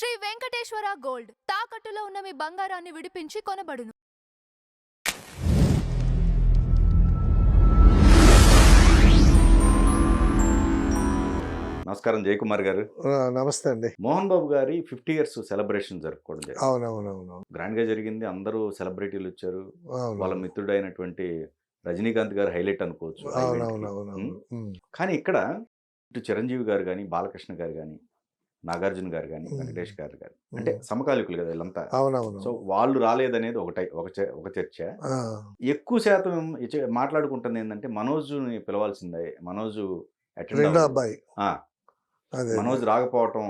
Shri Venkateswara gold తాకట్టులో ఉన్న మీ బంగారాన్ని విడిపించి కొనబడును. నమస్కారం జయకుమార్ గారు. నమస్తే అండి. మోహన్ బాబు గారి 50 ఇయర్స్ సెలబ్రేషన్ జరుపుకోవడం జరిగింది. అవునవునవును. గ్రాండ్ గా జరిగింది. అందరూ సెలబ్రిటీలు వచ్చారు. వాళ్ళ అవునవును. మిత్రుడైనటువంటి రజనీకాంత్ గారు హైలైట్ అనుకోవచ్చు ఆ event కి. అవునవునవును. కానీ ఇక్కడ ఇటు చిరంజీవి గారు కానీ, బాలకృష్ణ గారు కానీ, నాగార్జున గారు కానీ, వెంకటేష్ గారు కానీ, అంటే సమకాలికులు కదా వీళ్ళంతా. అవునవును. సో వాళ్ళు రాలేదనేది ఒక చర్చ. ఎక్కువ శాతం మాట్లాడుకుంటుంది ఏంటంటే మనోజ్ని పిలవాల్సిందే, మనోజ్ attend రెండో అవ్వలేదు. అబ్బాయి ఆ, అదే మనోజ్ రాకపోవటం,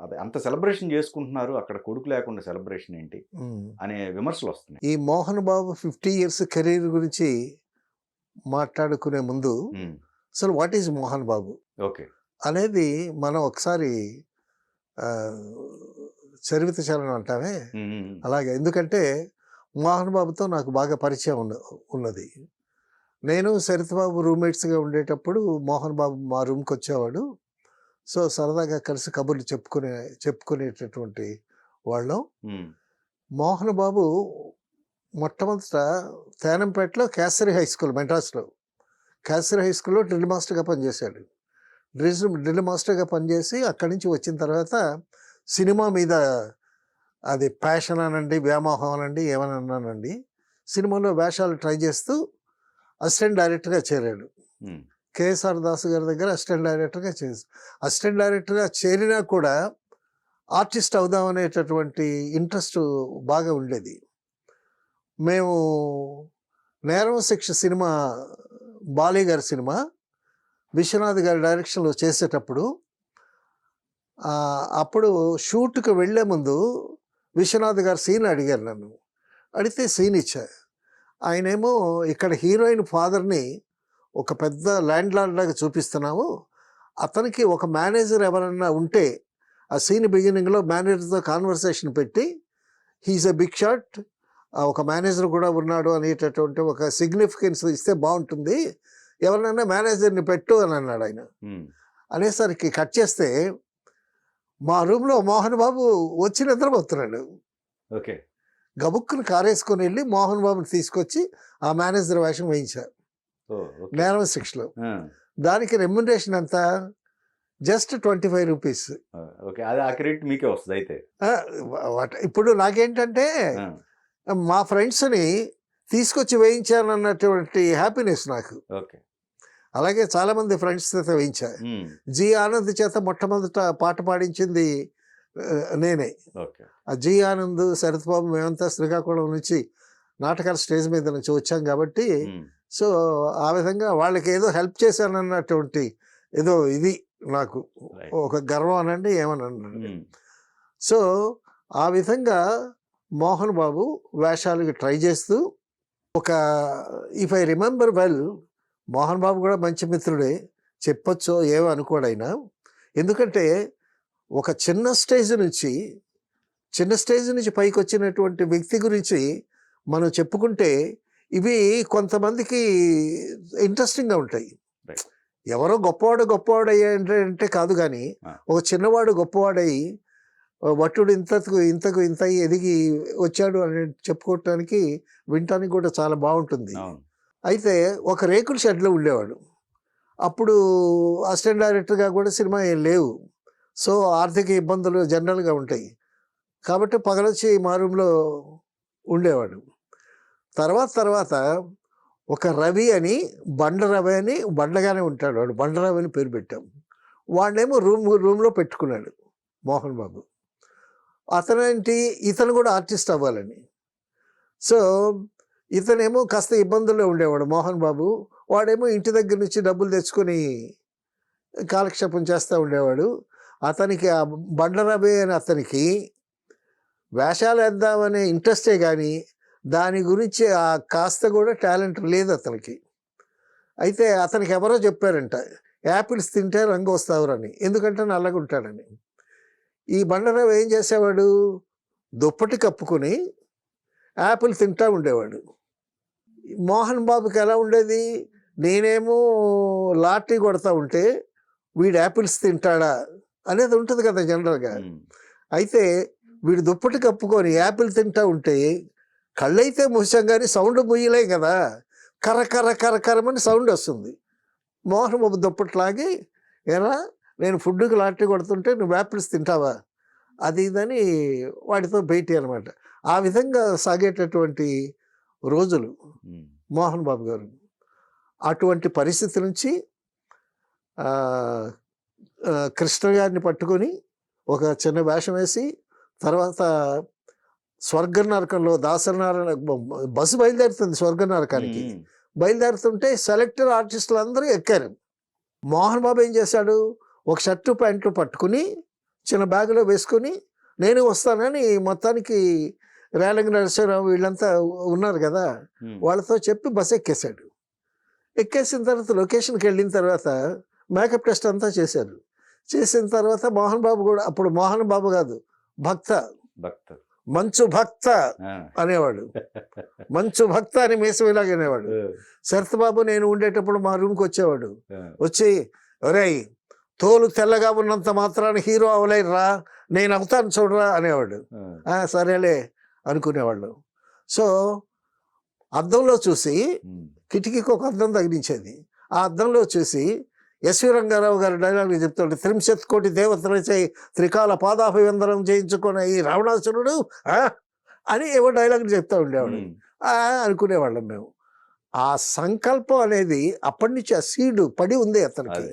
అదే అంత సెలబ్రేషన్ చేసుకుంటున్నారు, అక్కడ కొడుకు లేకుండా సెలబ్రేషన్ ఏంటి అనే విమర్శలు వస్తున్నాయి. ఈ మోహన్ బాబు 50 ఇయర్స్ కెరీర్ గురించి మాట్లాడుకునే ముందు అసలు what is Mohan Babu okay అనేది మనం ఒకసారి చరిత్ర చలనం అంటామే అలాగే. ఎందుకంటే మోహన్ బాబుతో నాకు బాగా పరిచయం ఉన్నది. నేను సరితబాబు రూమ్మేట్స్గా ఉండేటప్పుడు మోహన్ బాబు మా రూమ్కి వచ్చేవాడు. సో సరదాగా కలిసి కబుర్లు చెప్పుకునేటటువంటి వాళ్ళం. మోహన్ బాబు మొట్టమొదట తేనంపేటలో కేసరి హై స్కూల్, మెడ్రాస్లో కేసరి హై స్కూల్లో డ్రిల్ మాస్టర్గా పనిచేశాడు. డ్రిల్ మాస్టర్గా పనిచేసి అక్కడి నుంచి వచ్చిన తర్వాత సినిమా మీద అది ప్యాషన్ అనండి, వ్యామోహం అనండి, ఏమని అన్నానండి, సినిమాలో వేషాలు ట్రై చేస్తూ అసిస్టెంట్ డైరెక్టర్గా చేరాడు. కేఎస్ఆర్ దాస్ గారి దగ్గర అసిస్టెంట్ డైరెక్టర్గా చేరినా కూడా ఆర్టిస్ట్ అవుదాం అనేటటువంటి ఇంట్రెస్ట్ బాగా ఉండేది. మేము నేరం శిక్ష సినిమా, బాలీ గారి సినిమా విశ్వనాథ్ గారి డైరెక్షన్లో చేసేటప్పుడు అప్పుడు షూట్కి వెళ్ళే ముందు విశ్వనాథ్ గారు సీన్ అడిగారు నన్ను. అడిగితే సీన్ ఇచ్చా. ఆయనేమో ఇక్కడ హీరోయిన్ ఫాదర్ని ఒక పెద్ద ల్యాండ్ లార్డ్ లాగా చూపిస్తున్నాము, అతనికి ఒక మేనేజర్ ఎవరన్నా ఉంటే ఆ సీన్ బిగినింగ్లో మేనేజర్తో కాన్వర్సేషన్ పెట్టి హీఈస్ ఎ బిగ్ షాట్, ఒక మేనేజర్ కూడా ఉన్నాడు అనేటటువంటి ఒక సిగ్నిఫికెన్స్ ఇస్తే బాగుంటుంది, ఎవరినైనా మేనేజర్ని పెట్టు అని అన్నాడు ఆయన. అనేసరికి కట్ చేస్తే మా రూమ్లో మోహన్ బాబు వచ్చి నిద్రపోతున్నాడు. ఓకే, గబుక్కుని కారేసుకొని వెళ్ళి మోహన్ బాబుని తీసుకొచ్చి ఆ మేనేజర్ వేషం వేయించారు నేరం శిక్షలో. దానికి రెమ్యునరేషన్ ఎంత, జస్ట్ 25 రూపీస్. మీకే వస్తుంది అయితే. ఇప్పుడు నాకేంటంటే మా ఫ్రెండ్స్ని తీసుకొచ్చి వేయించాను అన్నటువంటి హ్యాపీనెస్ నాకు. అలాగే చాలామంది ఫ్రెండ్స్ చేత వేయించా. జి ఆనంద్ చేత మొట్టమొదట పాట పాడించింది నేనే. ఆ జి ఆనంద్, శరత్ బాబు, మేమంతా శ్రీకాకుళం నుంచి నాటకాల స్టేజ్ మీద నుంచి వచ్చాం కాబట్టి సో ఆ విధంగా వాళ్ళకి ఏదో హెల్ప్ చేశానన్నటువంటి ఏదో ఇది నాకు ఒక గర్వం అనండి, ఏమనండి. సో ఆ విధంగా మోహన్ బాబు వేషాలకి ట్రై చేస్తూ ఒక, if I remember well, Mohan Babu కూడా మంచి మిత్రుడే చెప్పొచ్చో ఏమో అనుకోడైనా. ఎందుకంటే ఒక చిన్న స్టేజ్ నుంచి పైకి వచ్చినటువంటి వ్యక్తి గురించి మనం చెప్పుకుంటే ఇవి కొంతమందికి ఇంట్రెస్టింగ్గా ఉంటాయి. ఎవరో గొప్పవాడు అయ్యాడంటే కాదు, కానీ ఒక చిన్నవాడు గొప్పవాడయి వట్టుడు ఇంత ఎదిగి వచ్చాడు అని చెప్పుకోవటానికి, వినటానికి కూడా చాలా బాగుంటుంది. అయితే ఒక రేకుల షెడ్లో ఉండేవాడు. అప్పుడు అసిస్టెంట్ డైరెక్టర్గా కూడా సినిమా ఏం లేవు. సో ఆర్థిక ఇబ్బందులు జనరల్గా ఉంటాయి కాబట్టి పగలొచ్చి మా రూమ్లో ఉండేవాడు. తర్వాత ఒక రవి అని, బండ రవి అని, బండగానే ఉంటాడు వాడు, బండ రవి అని పేరు పెట్టాం. వాడినేమో రూమ్లో పెట్టుకున్నాడు మోహన్ బాబు. ఇతను కూడా ఆర్టిస్ట్ అవ్వాలని. సో ఇతనేమో కాస్త ఇబ్బందుల్లో ఉండేవాడు మోహన్ బాబు. వాడేమో ఇంటి దగ్గర నుంచి డబ్బులు తెచ్చుకొని కాలక్షేపం చేస్తూ ఉండేవాడు. అతనికి ఆ బండరబే అని అతనికి వేషాలు వేద్దామనే ఇంట్రెస్టే కానీ దాని గురించి ఆ కాస్త కూడా టాలెంట్ లేదు అతనికి. అయితే అతనికి ఎవరో చెప్పారంట, యాపిల్స్ తింటే రంగు వస్తావురని, ఎందుకంటే నల్లగా ఉంటాడని. ఈ బండరబే ఏం చేసేవాడు, దుప్పటి కప్పుకొని యాపిల్ తింటూ ఉండేవాడు. మోహన్ బాబుకి ఎలా ఉండేది, నేనేమో లాటరీ కొడతా ఉంటే వీడు యాపిల్స్ తింటాడా అనేది ఉంటుంది కదా జనరల్గా. అయితే వీడు దుప్పటి కప్పుకొని యాపిల్ తింటా ఉంటే కళ్ళైతే మూసాం కానీ సౌండ్ ముయ్యలే కదా, కర్ర కర్ర కర్ర కర్రమని సౌండ్ వస్తుంది. మోహన్ బాబు దుప్పట్లాగి, ఏరా నేను ఫుడ్కి లాటరీ కొడుతుంటే నువ్వు యాపిల్స్ తింటావా, అది ఇదని వాడితో భేటీ అనమాట. ఆ విధంగా సాగేటటువంటి రోజులు మోహన్ బాబు గారు. అటువంటి పరిస్థితి నుంచి కృష్ణ గారిని పట్టుకొని ఒక చిన్న వేషం వేసి, తర్వాత స్వర్గ నరకంలో దాసనారాయణ బస్సు బయలుదేరుతుంది స్వర్గ నరకానికి. బయలుదేరుతుంటే సెలెక్టర్ ఆర్టిస్టులు అందరూ ఎక్కారు. మోహన్ బాబు ఏం చేశాడు, ఒక షర్టు ప్యాంటు పట్టుకుని చిన్న బ్యాగులో వేసుకొని నేను వస్తానని మొత్తానికి రేలంగి నరసింహరావు వీళ్ళంతా ఉన్నారు కదా, వాళ్ళతో చెప్పి బస్సు ఎక్కేశాడు. ఎక్కేసిన తర్వాత లొకేషన్కి వెళ్ళిన తర్వాత మేకప్ టెస్ట్ అంతా చేశారు. చేసిన తర్వాత మోహన్ బాబు కూడా, అప్పుడు మోహన్ బాబు కాదు భక్త, మంచు భక్త అనేవాడు. మంచు భక్త అని మీసమిలాగా అనేవాడు. శరత్ బాబు నేను ఉండేటప్పుడు మా రూమ్కి వచ్చేవాడు. వచ్చి ఒరేయ్ తోలు తెల్లగా ఉన్నంత మాత్రాన హీరో అవలేరా, నేను అవుతాను చూడరా అనేవాడు. సరేలే అనుకునేవాళ్ళు. సో అద్దంలో చూసి, కిటికీకి ఒక అద్దం తగిలించేది, ఆ అద్దంలో చూసి ఎస్వి రంగారావు గారి డైలాగులు చెప్తాడు. 30 కోటి దేవతలచే త్రికాల పాదాభివందనం చేయించుకున్న ఈ రావణాసురుడు అని ఏవో డైలాగులు చెప్తా ఉండేవాడు. అనుకునేవాళ్ళం మేము. ఆ సంకల్పం అనేది అప్పటి నుంచి ఆ సీడు పడి ఉంది అతనికి.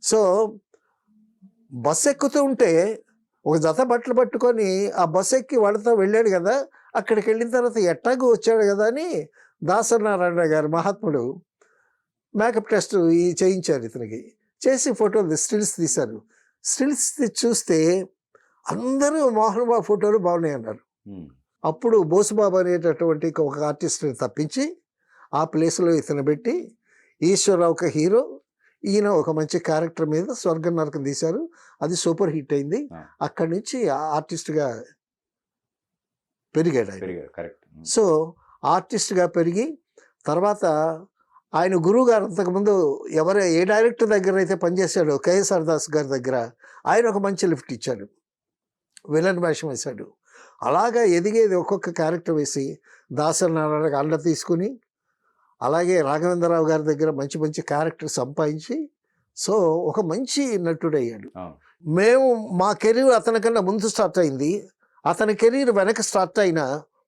సో బస్సు ఎక్కుతూ ఉంటే ఒక జత బట్టలు పట్టుకొని ఆ బస్సు ఎక్కి వాళ్ళతో వెళ్ళాడు కదా, అక్కడికి వెళ్ళిన తర్వాత ఎట్టాగూ వచ్చాడు కదా అని దాసనారాయణ గారు మహాత్ముడు మేకప్ టెస్ట్ చేయించారు ఇతనికి. చేసి ఫోటోలు స్టిల్స్ తీశారు. స్టిల్స్ చూస్తే అందరూ మోహన్ బాబు ఫోటోలు బాగున్నాయి అన్నారు. అప్పుడు బోసుబాబు అనేటటువంటి ఒక ఆర్టిస్ట్ని తప్పించి ఆ ప్లేస్లో ఇతను పెట్టి, ఈశ్వరరావుకి హీరో, ఈయన ఒక మంచి క్యారెక్టర్ మీద స్వర్గ నరకం తీశారు. అది సూపర్ హిట్ అయింది. అక్కడి నుంచి ఆర్టిస్ట్గా పెరిగాడు ఆయన. సో ఆర్టిస్ట్గా పెరిగి తర్వాత ఆయన గురువు గారు అంతకుముందు ఏ డైరెక్టర్ దగ్గర అయితే పనిచేశాడో కేఎస్ఆర్ దాస్ గారి దగ్గర, ఆయన ఒక మంచి లిఫ్ట్ ఇచ్చాడు, విలన్ వేషం వేశాడు. అలాగా ఎదిగేది ఒక్కొక్క క్యారెక్టర్ వేసి దాసనారాయణకి అండ తీసుకుని, అలాగే రాఘవేంద్రరావు గారి దగ్గర మంచి మంచి క్యారెక్టర్ సంపాదించి, సో ఒక మంచి నటుడయ్యాడు. మేము మా కెరీర్ అతనికన్నా ముందు స్టార్ట్ అయింది, అతని కెరీర్ వెనక స్టార్ట్ అయినా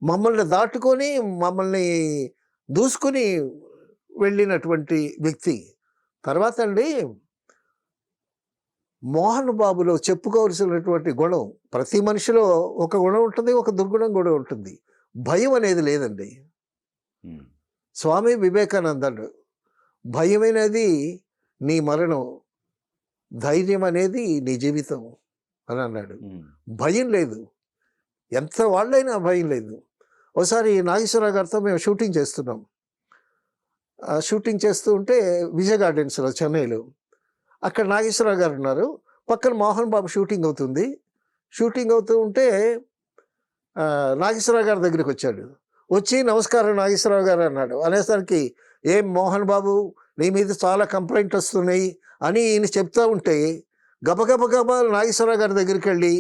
మమ్మల్ని దాటుకొని మమ్మల్ని దూసుకుని వెళ్ళినటువంటి వ్యక్తి. తర్వాత అండి మోహన్ బాబులో చెప్పుకోవాల్సినటువంటి గుణం, ప్రతి మనిషిలో ఒక గుణం ఉంటుంది, ఒక దుర్గుణం కూడా ఉంటుంది. భయం అనేది లేదండి. స్వామి వివేకానందుడు భయమైనది నీ మరణం, ధైర్యం అనేది నీ జీవితం అని అన్నాడు. భయం లేదు, ఎంత వాళ్ళైనా భయం లేదు. ఒకసారి నాగేశ్వరరావు గారితో మేము షూటింగ్ చేస్తున్నాం. షూటింగ్ చేస్తూ ఉంటే విజయ్ గార్డెన్స్లో చెన్నైలో, అక్కడ నాగేశ్వరరావు గారు ఉన్నారు, పక్కన మోహన్ బాబు షూటింగ్ అవుతుంది. షూటింగ్ అవుతూ ఉంటే నాగేశ్వరరావు గారి దగ్గరికి వచ్చాడు. వచ్చి నమస్కారం నాగేశ్వరరావు గారు అన్నాడు. అనేసరికి ఏం మోహన్ బాబు నీ మీద చాలా కంప్లైంట్ వస్తున్నాయి అని ఈయన చెప్తా ఉంటే గబగబా నాగేశ్వరరావు గారి దగ్గరికి వెళ్ళి,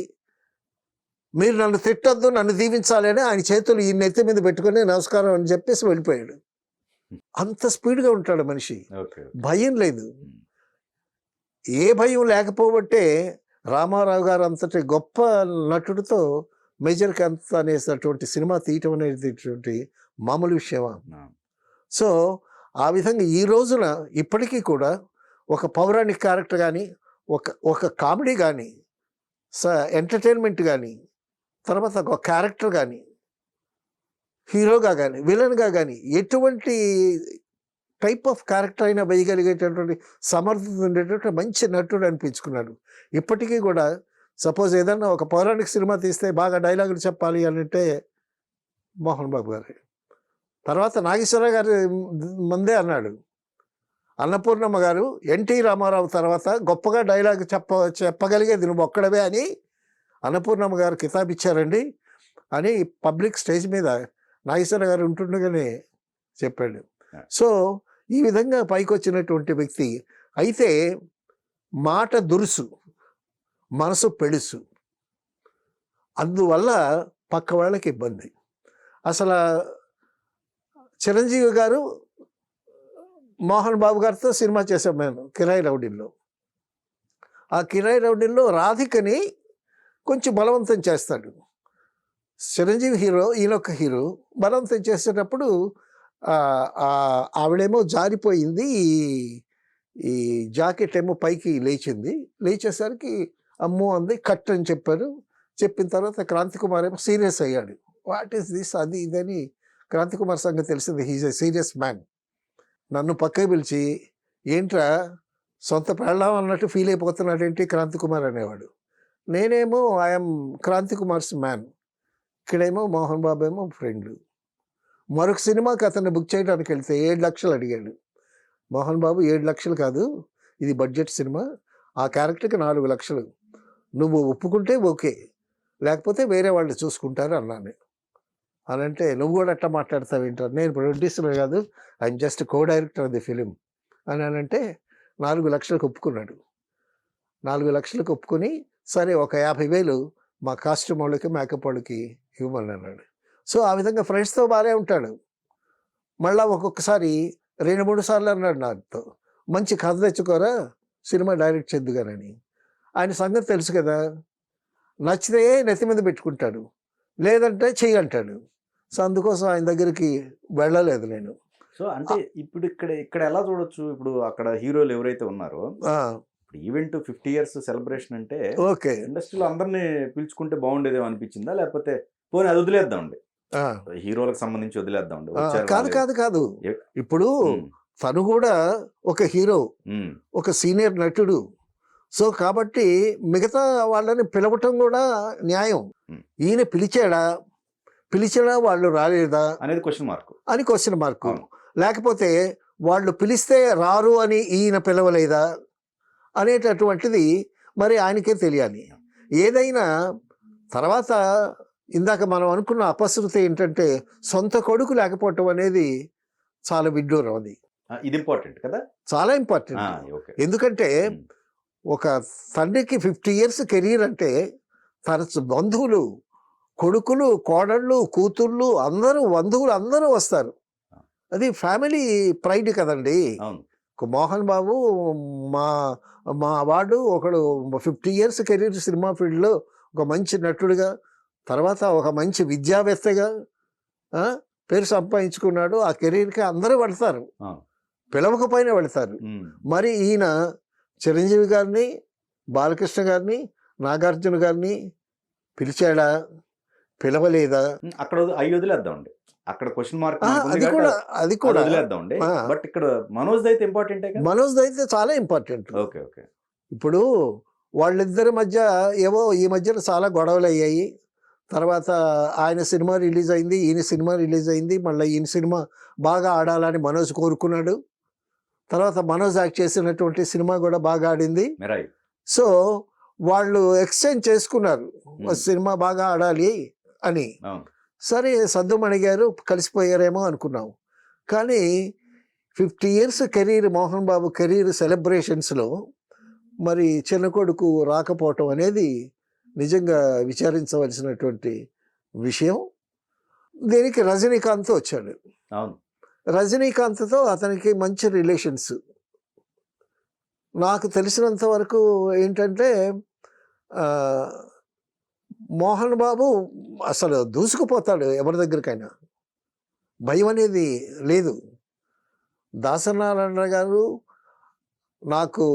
మీరు నన్ను తిట్టొద్దు, నన్ను దీవించాలి అని ఆయన చేతులు ఈ నెత్తి మీద పెట్టుకుని నమస్కారం అని చెప్పేసి వెళ్ళిపోయాడు. అంత స్పీడ్గా ఉంటాడు మనిషి, భయం లేదు. ఏ భయం లేకపోబట్టే రామారావు గారు అంతటి గొప్ప నటుడితో మేజర్ కాంత్ అనేటటువంటి సినిమా తీయటం అనేది మామూలు విషయమా? సో ఆ విధంగా ఈ రోజున ఇప్పటికీ కూడా ఒక పౌరాణిక క్యారెక్టర్ కానీ, ఒక కామెడీ కానీ, ఎంటర్టైన్మెంట్ కానీ, తర్వాత ఒక క్యారెక్టర్ కానీ, హీరోగా కానీ, విలన్గా కానీ, ఎటువంటి టైప్ ఆఫ్ క్యారెక్టర్ అయినా వేయగలిగేటటువంటి సమర్థత ఉండేటటువంటి మంచి నటుడు అనిపించుకున్నాడు. ఇప్పటికీ కూడా సపోజ్ ఏదన్నా ఒక పౌరాణిక సినిమా తీస్తే బాగా డైలాగులు చెప్పాలి అని అంటే మోహన్ బాబు గారు. తర్వాత నాగేశ్వరరావు గారు మందే అన్నాడు, అన్నపూర్ణమ్మ గారు ఎన్టీ రామారావు తర్వాత గొప్పగా డైలాగ్ చెప్పగలిగేది నువ్వు ఒక్కడవే అని అన్నపూర్ణమ్మ గారు కితాబ్ ఇచ్చారండి అని పబ్లిక్ స్టేజ్ మీద నాగేశ్వరరావు గారు ఉంటుండగానే చెప్పాడు. సో ఈ విధంగా పైకి వచ్చినటువంటి వ్యక్తి. అయితే మాట దురుసు, మనసు పెడుసు. అందువల్ల పక్క వాళ్ళకి ఇబ్బంది. అసలు చిరంజీవి గారు మోహన్ బాబు గారితో సినిమా చేశాం నేను కిరాయి రౌడీల్లో. ఆ కిరాయి రౌడీల్లో రాధికని కొంచెం బలవంతం చేస్తాడు చిరంజీవి హీరో, ఈయనొక్క హీరో. బలవంతం చేసేటప్పుడు ఆవిడేమో జారిపోయింది, ఈ జాకెట్ ఏమో పైకి లేచింది. లేచేసరికి అమ్మో అంది, కట్ అని చెప్పారు. చెప్పిన తర్వాత క్రాంతి కుమార్ ఏమో సీరియస్ అయ్యాడు. వాట్ ఈస్ దిస్ అది ఇదని క్రాంతి కుమార్ సంగతి తెలిసింది. He's a serious man. నన్ను పక్కకి పిలిచి ఏంట్రా సొంత పెళ్ళాం అన్నట్టు ఫీల్ అయిపోతున్నాడేంటి క్రాంతి కుమార్ అనేవాడు. నేనేమో ఐఎమ్ క్రాంతి కుమార్స్ మ్యాన్, ఇక్కడేమో మోహన్ బాబు ఏమో ఫ్రెండ్. మరొక సినిమాకి అతన్ని బుక్ చేయడానికి వెళ్తే 7 లక్షలు అడిగాడు. మోహన్ బాబు 7 లక్షలు కాదు, ఇది బడ్జెట్ సినిమా, ఆ క్యారెక్టర్కి 4 లక్షలు, నువ్వు ఒప్పుకుంటే ఓకే, లేకపోతే వేరే వాళ్ళు చూసుకుంటారు అన్నాను. అని అంటే నువ్వు కూడా అట్లా మాట్లాడతావు ఏంటారు, నేను ప్రొడ్యూసర్ కాదు, I'm just co director of the film అని అంటే 4 లక్షలకు ఒప్పుకున్నాడు. 4 లక్షలకు ఒప్పుకొని సరే ఒక 50,000 మా కాస్ట్యూమ్ వాళ్ళకి మేకప్ వాళ్ళకి ఇవ్వమని అన్నాడు. సో ఆ విధంగా ఫ్రెండ్స్తో బాగానే ఉంటాడు. మళ్ళీ ఒక్కొక్కసారి 2-3 సార్లు అన్నాడు నాతో, మంచి కథ తెచ్చుకోరా సినిమా డైరెక్ట్ చేద్దుగానని. ఆయన సంగతి తెలుసు కదా, నచ్చితే నెత్తి మీద పెట్టుకుంటాడు, లేదంటే చెయ్యంటాడు. సో అందుకోసం ఆయన దగ్గరికి వెళ్ళలేదు నేను. సో అంటే ఇప్పుడు ఇక్కడ ఎలా చూడొచ్చు, ఇప్పుడు అక్కడ హీరోలు ఎవరైతే ఉన్నారో ఇప్పుడు ఈవెంట్ 50 years సెలబ్రేషన్ అంటే ఓకే, ఇండస్ట్రీలో అందరినీ పిలుచుకుంటే బాగుండేదేమో అనిపించిందా, లేకపోతే పోనీ అది వదిలేద్దామండి, హీరోలకు సంబంధించి వదిలేద్దామండి? కాదు కాదు కాదు, ఇప్పుడు తను కూడా ఒక హీరో, ఒక సీనియర్ నటుడు. సో కాబట్టి మిగతా వాళ్ళని పిలవటం కూడా న్యాయం. ఈయన పిలిచాడా వాళ్ళు రాలేదా అనేది క్వశ్చన్ మార్కు. లేకపోతే వాళ్ళు పిలిస్తే రారు అని ఈయన పిలవలేదా అనేటటువంటిది మరి ఆయనకే తెలియాలి. ఏదైనా తర్వాత ఇందాక మనం అనుకున్న అపశృతి ఏంటంటే సొంత కొడుకు లేకపోవటం అనేది చాలా విడ్డూరం. అది ఇది ఇంపార్టెంట్ కదా, చాలా ఇంపార్టెంట్. ఎందుకంటే ఒక తండ్రికి 50 years కెరీర్ అంటే తన బంధువులు, కొడుకులు, కోడళ్ళు, కూతుళ్ళు, అందరూ బంధువులు అందరూ వస్తారు. అది ఫ్యామిలీ ప్రైడ్ కదండి. మోహన్ బాబు మా వాడు ఒకడు 50 years కెరీర్ సినిమా ఫీల్డ్లో ఒక మంచి నటుడుగా, తర్వాత ఒక మంచి విద్యావేత్తగా పేరు సంపాదించుకున్నాడు. ఆ కెరీర్కి అందరూ వెళ్తారు, పిలవకపోయినా వెళ్తారు. మరి ఈయన చిరంజీవి గారిని, బాలకృష్ణ గారిని, నాగార్జున గారిని పిలిచాడా, పిలవలేదా? అక్కడ అవి వదిలేద్దామండి, అక్కడ క్వశ్చన్ మార్క్ అది కూడా వదిలేద్దామండి. బట్ ఇక్కడ మనోజ్ అయితే ఇంపార్టెంట్, మనోజ్ అయితే చాలా ఇంపార్టెంట్. Okay okay. ఇప్పుడు వాళ్ళిద్దరి మధ్య ఏవో ఈ మధ్యన చాలా గొడవలు అయ్యాయి. తర్వాత ఆయన సినిమా రిలీజ్ అయింది, ఈయన సినిమా రిలీజ్ అయింది. మళ్ళీ ఈయన సినిమా బాగా ఆడాలని మనోజ్ కోరుకున్నాడు. తర్వాత మనోజ్ యాక్ట్ చేసినటువంటి సినిమా కూడా బాగా ఆడింది. సో వాళ్ళు ఎక్స్చేంజ్ చేసుకున్నారు, సినిమా బాగా ఆడాలి అని. సరే సద్దుమణి గారు కలిసిపోయారేమో అనుకున్నాం. కానీ 50 years career, Mohan Babu career సెలబ్రేషన్స్లో మరి చిన్న కొడుకు రాకపోవటం అనేది నిజంగా విచారించవలసినటువంటి విషయం. దీనికి రజనీకాంత్ వచ్చాడు. రజనీకాంత్తో అతనికి మంచి రిలేషన్స్. నాకు తెలిసినంత వరకు ఏంటంటే మోహన్ బాబు అసలు దూసుకుపోతాడు ఎవరి దగ్గరికైనా, భయం అనేది లేదు. దాసనారాయణ గారు నాకు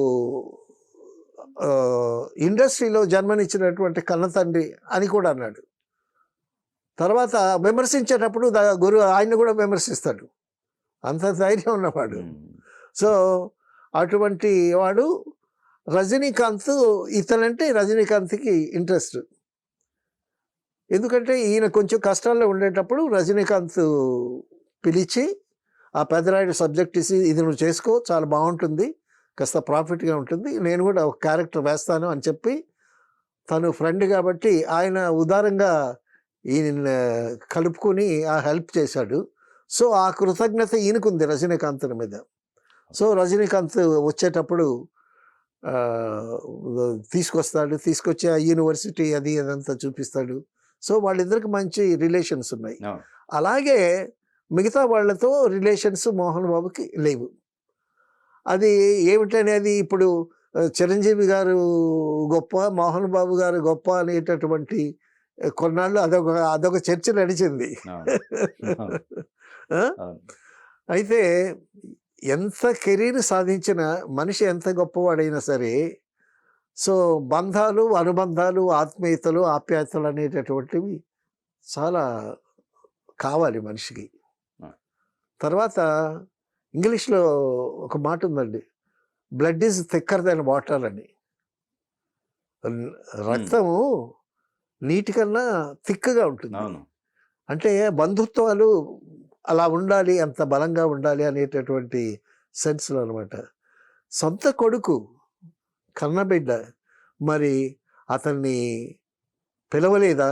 ఇండస్ట్రీలో జన్మనిచ్చినటువంటి కన్న తండ్రి అని కూడా అన్నాడు. తర్వాత విమర్శించేటప్పుడు గురు ఆయన్ని కూడా విమర్శిస్తాడు, అంత ధైర్యం ఉన్నవాడు. సో అటువంటి వాడు రజనీకాంత్. ఇతనంటే రజనీకాంత్కి ఇంట్రెస్ట్. ఎందుకంటే ఈయన కొంచెం కష్టాల్లో ఉండేటప్పుడు రజనీకాంత్ పిలిచి ఆ పెద్దరాయుడు సబ్జెక్ట్ ఇసి ఇది నువ్వు చేసుకో, చాలా బాగుంటుంది, కాస్త ప్రాఫిట్గా ఉంటుంది, నేను కూడా ఒక క్యారెక్టర్ వేస్తాను అని చెప్పి, తను ఫ్రెండ్ కాబట్టి ఆయన ఉదారంగా ఈయన కలుపుకొని ఆ హెల్ప్ చేశాడు. సో ఆ కృతజ్ఞత ఈయనకుంది రజనీకాంత్ మీద. సో రజనీకాంత్ వచ్చేటప్పుడు తీసుకొచ్చి ఆ యూనివర్సిటీ అది అదంతా చూపిస్తాడు. సో వాళ్ళిద్దరికి మంచి రిలేషన్స్ ఉన్నాయి. అవును. అలాగే మిగతా వాళ్ళతో రిలేషన్స్ మోహన్ బాబుకి లేవు. అది ఏమిటనేది ఇప్పుడు చిరంజీవి గారు గొప్ప, మోహన్ బాబు గారు గొప్ప అనేటటువంటి కొన్నాళ్ళు అదొక చర్చ నడిచింది. అవును. ఆ? అవును. అయితే ఎంత కెరీర్ సాధించిన మనిషి ఎంత గొప్పవాడైనా సరే, సో బంధాలు, అనుబంధాలు, ఆత్మీయతలు, ఆప్యాయతలు అనేటటువంటివి చాలా కావాలి మనిషికి. ఆ. తర్వాత ఇంగ్లీష్లో ఒక మాట ఉందండి, blood is thicker then water అని. రక్తము నీటి కన్నా థిక్గా ఉంటుంది. అవును. అంటే బంధుత్వాలు అలా ఉండాలి, అంత బలంగా ఉండాలి అనేటటువంటి సెన్స్లో అనమాట. సొంత కొడుకు, కన్నబిడ్డ, మరి అతన్ని పిలవలేదా?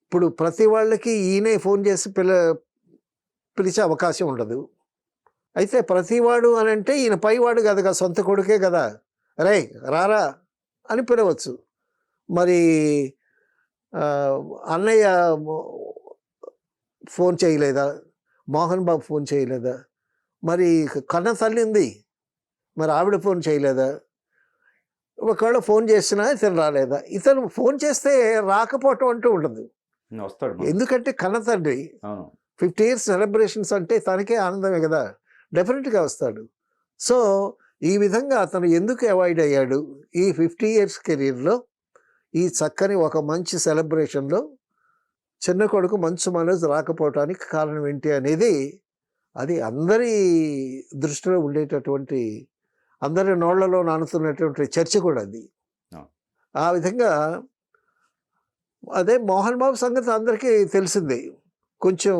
ఇప్పుడు ప్రతి వాళ్ళకి ఈయనే ఫోన్ చేసి పిలిచే అవకాశం ఉండదు. అయితే ప్రతివాడు అని అంటే ఈయన పైవాడు కదా, సొంత కొడుకే కదా, రే రారా అని పిలవచ్చు. మరి అన్నయ్య ఫోన్ చేయలేదా? మోహన్ బాబు ఫోన్ చేయలేదా? మరి కన్న తల్లి ఉంది, మరి ఆవిడ ఫోన్ చేయలేదా? ఒకవేళ ఫోన్ చేసినా ఇతను రాలేదా? ఇతను ఫోన్ చేస్తే రాకపోవటం అంటూ ఉండదు. వస్తాడు. ఎందుకంటే కన్న తండ్రి 50 years సెలబ్రేషన్స్ అంటే తనకే ఆనందమే కదా, డెఫినెట్గా వస్తాడు. సో ఈ విధంగా అతను ఎందుకు అవాయిడ్ అయ్యాడు? ఈ 50 years కెరీర్లో ఈ చక్కని ఒక మంచి సెలబ్రేషన్లో చిన్న కొడుకు మంచు మనోజ్ రాకపోవటానికి కారణం ఏంటి అనేది, అది అందరి దృష్టిలో ఉండేటటువంటి, అందరి నోళ్లలో నానుతున్నటువంటి చర్చ కూడా అది. ఆ విధంగా అదే మోహన్ బాబు సంగతి అందరికీ తెలిసిందే. కొంచెం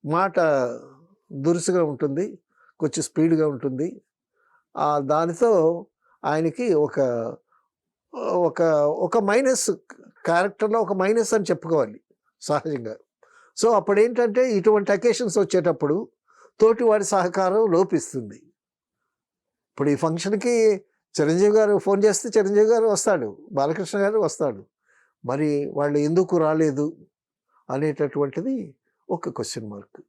మాట దురుసుగా ఉంటుంది, కొంచెం స్పీడ్గా ఉంటుంది. దానితో ఆయనకి ఒక ఒక ఒక మైనస్, క్యారెక్టర్లో ఒక మైనస్ అని చెప్పుకోవాలి సహజంగా. సో అప్పుడేంటంటే ఇటువంటి అకేషన్స్ వచ్చేటప్పుడు తోటివాడి సహకారం లోపిస్తుంది. ఇప్పుడు ఈ ఫంక్షన్కి చిరంజీవి గారు ఫోన్ చేస్తే చిరంజీవి గారు వస్తాడు, బాలకృష్ణ గారు వస్తాడు. మరి వాళ్ళు ఎందుకు రాలేదు అనేటటువంటిది ఒక క్వశ్చన్ మార్క్.